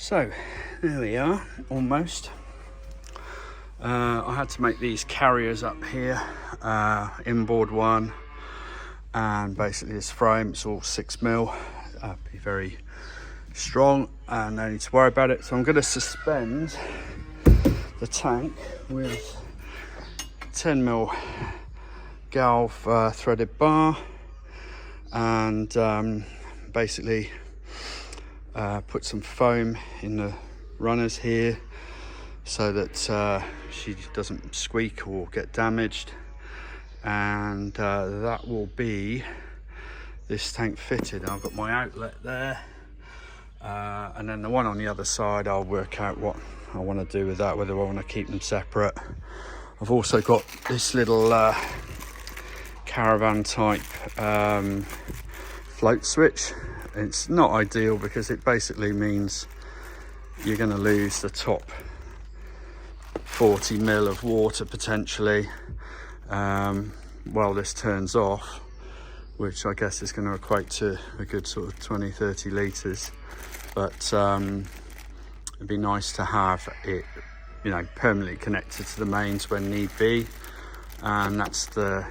So there we are, almost. I had to make these carriers up here, inboard one, and basically this frame, it's all 6mm, be very strong and no need to worry about it. So I'm going to suspend the tank with 10mm galv threaded bar, and basically put some foam in the runners here so that she doesn't squeak or get damaged, and that will be this tank fitted. I've got my outlet there, and then the one on the other side I'll work out what I want to do with that, whether I want to keep them separate. I've also got this little caravan type float switch. It's not ideal because it basically means you're going to lose the top 40ml of water potentially while this turns off, which I guess is going to equate to a good sort of 20-30 litres. But it'd be nice to have it, you know, permanently connected to the mains when need be, and that's the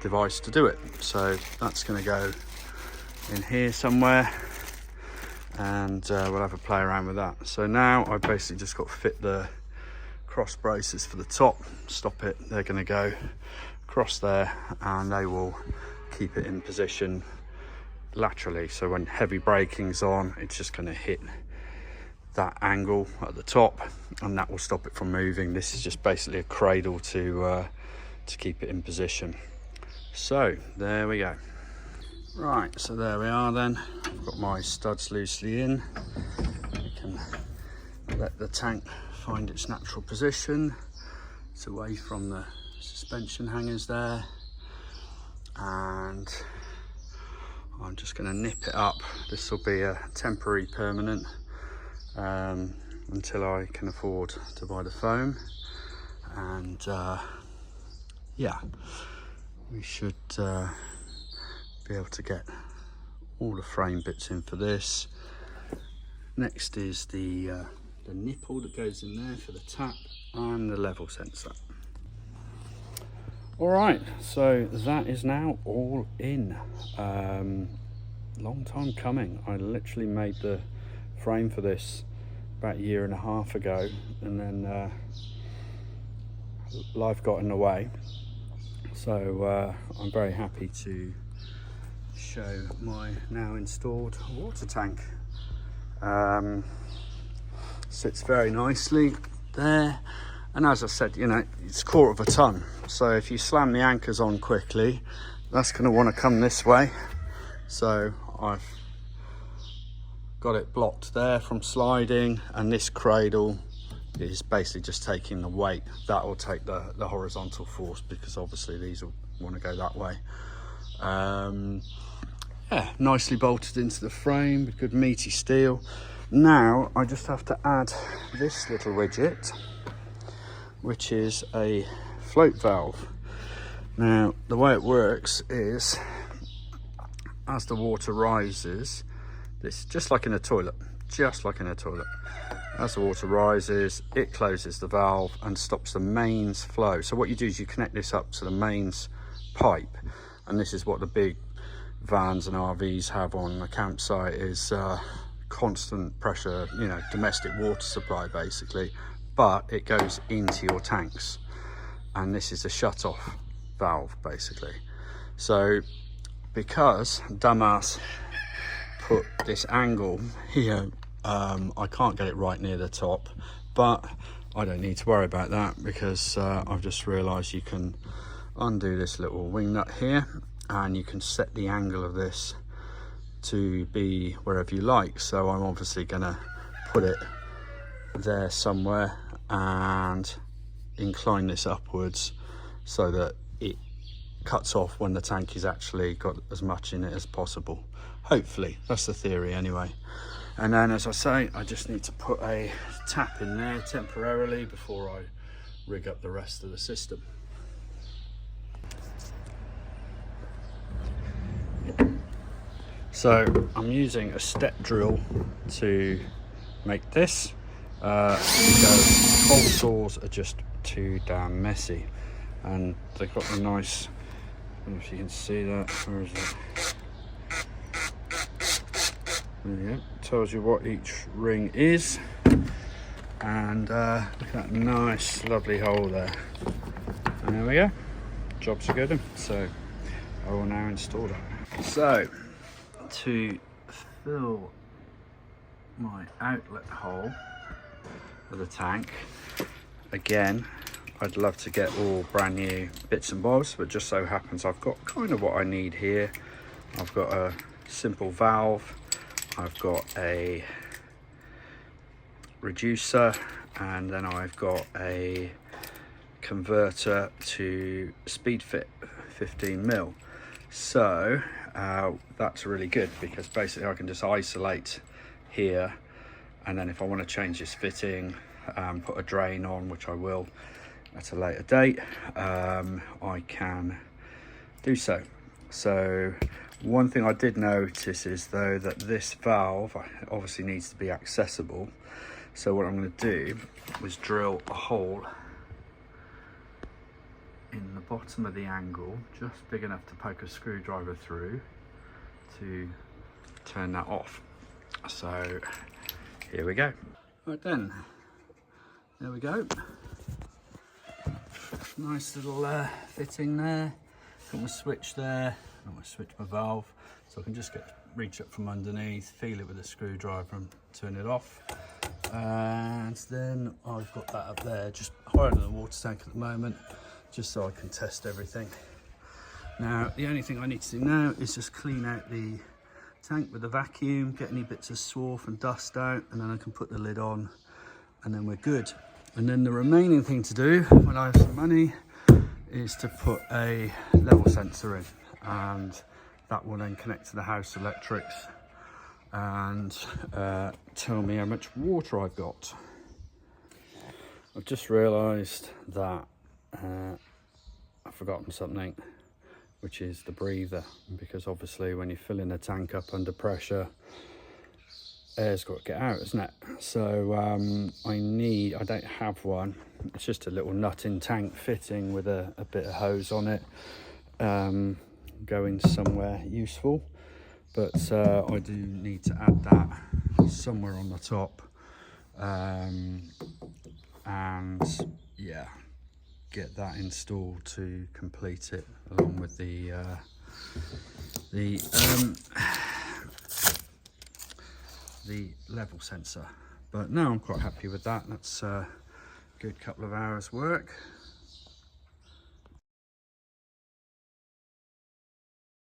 device to do it. So that's going to go in here somewhere, and we'll have a play around with that. So now I basically just got to fit the cross braces for the top, stop it. They're going to go across there and they will keep it in position laterally, so when heavy braking's on, it's just going to hit that angle at the top and that will stop it from moving. This is just basically a cradle to keep it in position. So there we go. Right, so there we are then. I've got my studs loosely in. I can let the tank find its natural position. It's away from the suspension hangers there, and I'm just going to nip it up. This will be a temporary permanent until I can afford to buy the foam, and yeah, we should be able to get all the frame bits in for this. Next is the nipple that goes in there for the tap and the level sensor. All right, so that is now all in. Long time coming. I literally made the frame for this about 1.5 years ago, and then life got in the way. So I'm very happy to show my now installed water tank. Sits very nicely there, and as I said, you know, it's 1/4 ton, so if you slam the anchors on quickly, that's going to want to come this way. So I've got it blocked there from sliding, and this cradle is basically just taking the weight. That will take the horizontal force, because obviously these will want to go that way. Yeah, nicely bolted into the frame with good meaty steel. Now I just have to add this little widget, which is a float valve. Now the way it works is, as the water rises, this just like in a toilet, as the water rises, it closes the valve and stops the mains flow. So what you do is you connect this up to the mains pipe, and this is what the big vans and RVs have on the campsite, is constant pressure, you know, domestic water supply basically, but it goes into your tanks, and this is a shut-off valve basically. So because dumbass put this angle here, I can't get it right near the top, but I don't need to worry about that, because I've just realized you can undo this little wing nut here, and you can set the angle of this to be wherever you like. So I'm obviously gonna put it there somewhere and incline this upwards so that it cuts off when the tank is actually got as much in it as possible. Hopefully, that's the theory anyway. And then, as I say, I just need to put a tap in there temporarily before I rig up the rest of the system. So I'm using a step drill to make this because cold saws are just too damn messy, and they've got the nice, I don't know if you can see that, where is it? There you go. Tells you what each ring is, and look at that nice lovely hole there, and there we go, jobs are good. So I will now install that. So to fill my outlet hole for the tank, again, I'd love to get all brand new bits and bobs, but just so happens I've got kind of what I need here. I've got a simple valve, I've got a reducer, and then I've got a converter to speed fit 15mm. So that's really good because basically I can just isolate here, and then if I want to change this fitting, put a drain on, which I will at a later date, I can do so. So one thing I did notice is though that this valve obviously needs to be accessible. So what I'm going to do is drill a hole in the bottom of the angle, just big enough to poke a screwdriver through to turn that off. So here we go. Right then, there we go. Nice little fitting there. Got my switch there. I'm going to switch my valve, so I can just reach up from underneath, feel it with a screwdriver and turn it off. And then I've got that up there, just higher than the water tank at the moment, just so I can test everything. Now, the only thing I need to do now is just clean out the tank with a vacuum, get any bits of swarf and dust out, and then I can put the lid on, and then we're good. And then the remaining thing to do, when I have some money, is to put a level sensor in, and that will then connect to the house electrics and tell me how much water I've got. I've just realised that I've forgotten something, which is the breather, because obviously when you're filling a tank up under pressure, air's got to get out, isn't it? So I don't have one. It's just a little nut in tank fitting with a bit of hose on it, going somewhere useful, but I do need to add that somewhere on the top, and yeah, get that installed to complete it, along with the level sensor. But now I'm quite happy with that. That's a good couple of hours work.